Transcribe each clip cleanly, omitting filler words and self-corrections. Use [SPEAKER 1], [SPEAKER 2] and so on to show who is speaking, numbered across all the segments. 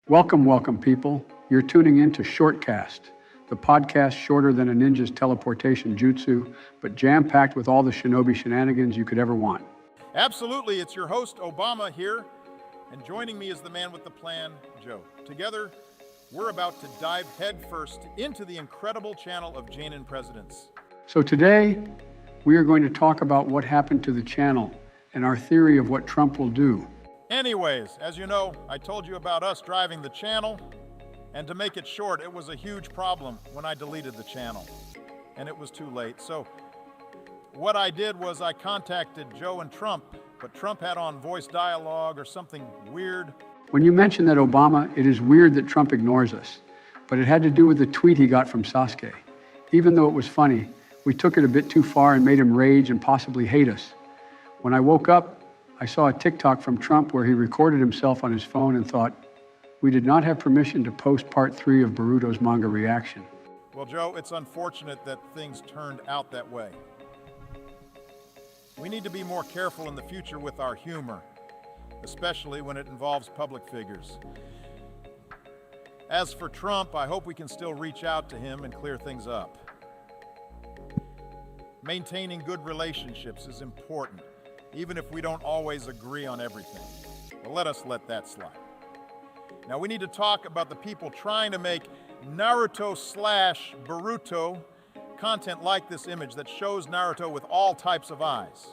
[SPEAKER 1] Welcome, people. You're tuning in to Shortcast, the podcast shorter than a ninja's teleportation jutsu, but jam-packed with all the shinobi shenanigans you could ever want.
[SPEAKER 2] Absolutely, it's your host, Obama, here, and joining me is the man with the plan, Joe. Together, we're about to dive headfirst into the incredible channel of Jainin Presidents.
[SPEAKER 1] So today, we are going to talk about what happened to the channel and our theory of what Trump will do.
[SPEAKER 2] Anyways, as you know, I told you about us driving the channel, and to make it short, it was a huge problem when I deleted the channel, and it was too late. So what I did was I contacted Joe and Trump, but Trump had on voice dialogue or something weird.
[SPEAKER 1] When you mentioned that, Obama, it is weird that Trump ignores us, but it had to do with the tweet he got from Sasuke. Even though it was funny, we took it a bit too far and made him rage and possibly hate us. When I woke up, I saw a TikTok from Trump where he recorded himself on his phone and thought, we did not have permission to post part 3 of Boruto's manga reaction.
[SPEAKER 2] Well, Joe, it's unfortunate that things turned out that way. We need to be more careful in the future with our humor, especially when it involves public figures. As for Trump, I hope we can still reach out to him and clear things up. Maintaining good relationships is important, even if we don't always agree on everything. But let that slide. Now we need to talk about the people trying to make Naruto/Boruto content like this image that shows Naruto with all types of eyes.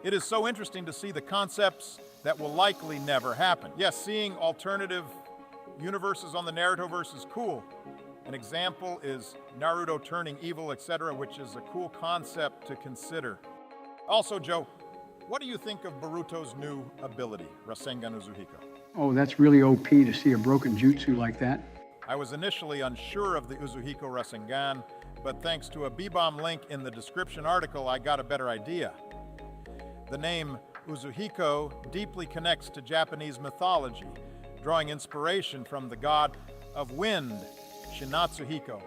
[SPEAKER 2] It is so interesting to see the concepts that will likely never happen. Yes, seeing alternative universes on the Narutoverse is cool. An example is Naruto turning evil, etc., which is a cool concept to consider. Also, Joe, what do you think of Boruto's new ability, Rasengan Uzuhiko?
[SPEAKER 1] Oh, that's really OP to see a broken jutsu like that.
[SPEAKER 2] I was initially unsure of the Uzuhiko Rasengan, but thanks to a B-Bomb link in the description article, I got a better idea. The name Uzuhiko deeply connects to Japanese mythology, drawing inspiration from the god of wind, Shinatsuhiko.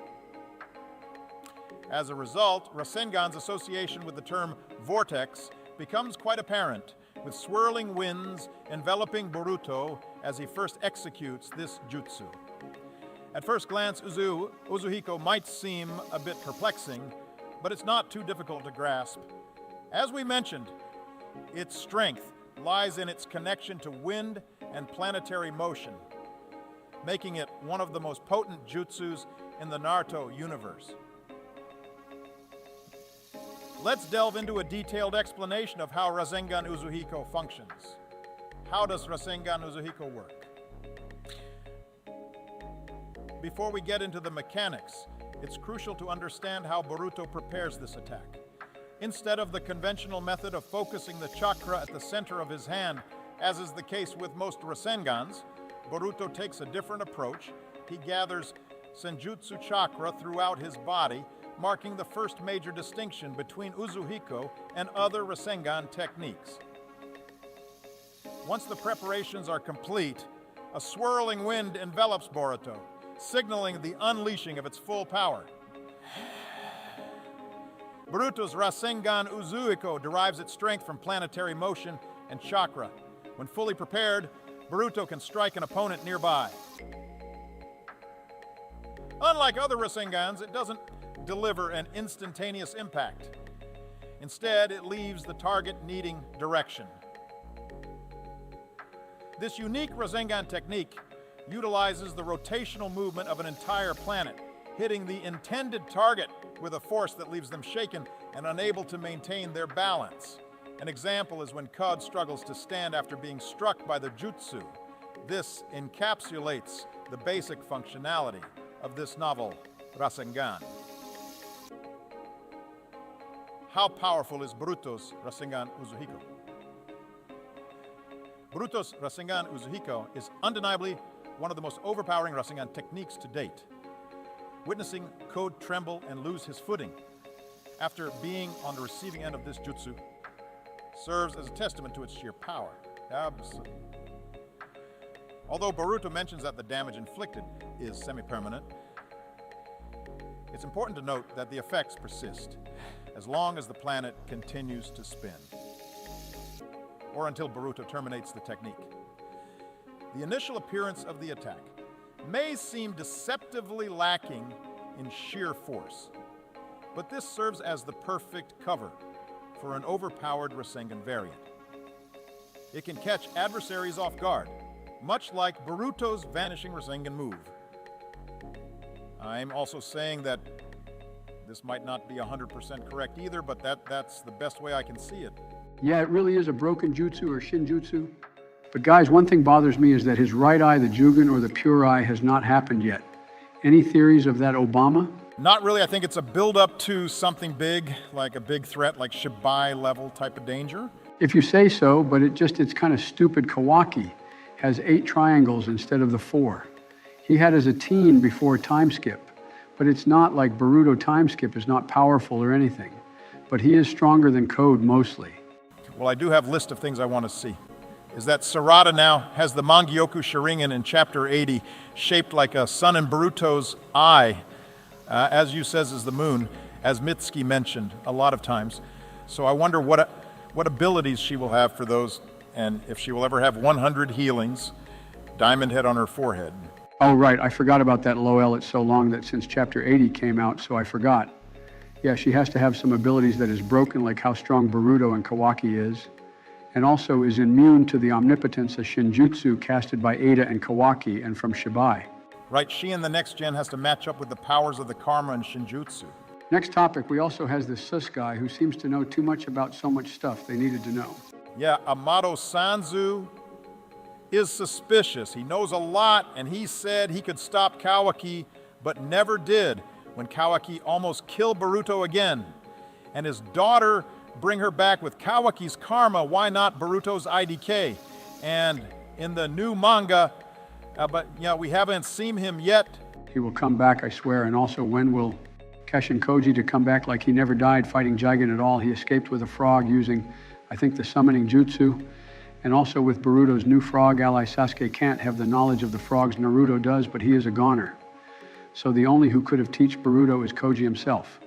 [SPEAKER 2] As a result, Rasengan's association with the term vortex becomes quite apparent, with swirling winds enveloping Boruto as he first executes this jutsu. At first glance, Uzuhiko might seem a bit perplexing, but it's not too difficult to grasp. As we mentioned, its strength lies in its connection to wind and planetary motion, making it one of the most potent jutsus in the Naruto universe. Let's delve into a detailed explanation of how Rasengan Uzuhiko functions. How does Rasengan Uzuhiko work? Before we get into the mechanics, it's crucial to understand how Boruto prepares this attack. Instead of the conventional method of focusing the chakra at the center of his hand, as is the case with most Rasengans, Boruto takes a different approach. He gathers Senjutsu chakra throughout his body, marking the first major distinction between Uzuhiko and other Rasengan techniques. Once the preparations are complete, a swirling wind envelops Boruto, signaling the unleashing of its full power. Boruto's Rasengan Uzuhiko derives its strength from planetary motion and chakra. When fully prepared, Boruto can strike an opponent nearby. Unlike other Rasengans, it doesn't deliver an instantaneous impact. Instead, it leaves the target needing direction. This unique Rasengan technique utilizes the rotational movement of an entire planet, hitting the intended target with a force that leaves them shaken and unable to maintain their balance. An example is when Cud struggles to stand after being struck by the jutsu. This encapsulates the basic functionality of this novel Rasengan. How powerful is Boruto's Rasengan Uzuhiko? Boruto's Rasengan Uzuhiko is undeniably one of the most overpowering Rasengan techniques to date. Witnessing Code tremble and lose his footing after being on the receiving end of this jutsu serves as a testament to its sheer power. Absolutely. Although Boruto mentions that the damage inflicted is semi-permanent, it's important to note that the effects persist as long as the planet continues to spin, or until Boruto terminates the technique. The initial appearance of the attack may seem deceptively lacking in sheer force, but this serves as the perfect cover for an overpowered Rasengan variant. It can catch adversaries off guard, much like Boruto's vanishing Rasengan move. I'm also saying that this might not be 100% correct either, but that's the best way I can see it.
[SPEAKER 1] Yeah, it really is a broken jutsu or shinjutsu. But guys, one thing bothers me is that his right eye, the Jugen or the pure eye, has not happened yet. Any theories of that Obama?
[SPEAKER 2] Not really. I think it's a build-up to something big, like a big threat, like Shibai level type of danger.
[SPEAKER 1] If you say so, but it's kind of stupid. Kawaki has 8 triangles instead of the 4. He had as a teen before time skip, but it's not like Boruto time skip is not powerful or anything. But he is stronger than Code mostly.
[SPEAKER 2] Well, I do have a list of things I want to see. Is that Sarada now has the Mangyoku Sharingan in Chapter 80, shaped like a sun in Boruto's eye, as you says is the moon, as Mitsuki mentioned a lot of times. So I wonder what abilities she will have for those, and if she will ever have 100 healings, diamond head on her forehead.
[SPEAKER 1] Oh, right, I forgot about that Lowell. It's so long that since Chapter 80 came out, so I forgot. Yeah, she has to have some abilities that is broken, like how strong Boruto and Kawaki is, and also is immune to the omnipotence of Shinjutsu casted by Ada and Kawaki and from Shibai.
[SPEAKER 2] Right, she in the next gen has to match up with the powers of the Karma and Shinjutsu.
[SPEAKER 1] Next topic, we also has this Sus guy who seems to know too much about so much stuff they needed to know.
[SPEAKER 2] Yeah, Amato Sanzu is suspicious. He knows a lot, and he said he could stop Kawaki, but never did when Kawaki almost killed Boruto again. And his daughter bring her back with Kawaki's karma, why not Boruto's IDK? And in the new manga, but we haven't seen him yet.
[SPEAKER 1] He will come back, I swear, and also when will Keshin Koji to come back like he never died fighting Jigen at all. He escaped with a frog using, I think, the summoning jutsu. And also with Boruto's new frog ally, Sasuke can't have the knowledge of the frogs Naruto does, but he is a goner. So the only who could have taught Boruto is Koji himself.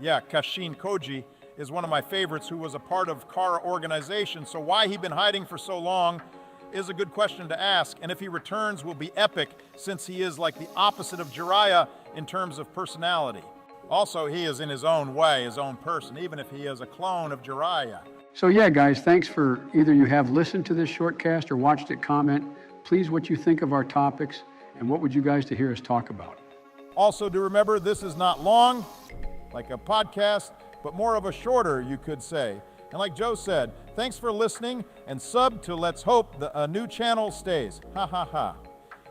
[SPEAKER 2] Yeah, Kashin Koji is one of my favorites who was a part of Kara organization, so why he been hiding for so long is a good question to ask, and if he returns will be epic since he is like the opposite of Jiraiya in terms of personality. Also, he is in his own way, his own person, even if he is a clone of Jiraiya.
[SPEAKER 1] So yeah, guys, thanks for either you have listened to this shortcast or watched it. Comment, please, what you think of our topics and what would you guys to hear us talk about.
[SPEAKER 2] Also, do remember, this is not long, like a podcast, but more of a shorter, you could say. And like Joe said, thanks for listening and sub to Let's Hope a new channel stays. Ha ha ha.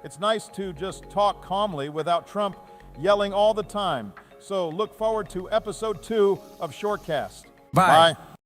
[SPEAKER 2] It's nice to just talk calmly without Trump yelling all the time. So look forward to episode 2 of Shortcast.
[SPEAKER 3] Bye.
[SPEAKER 2] Bye.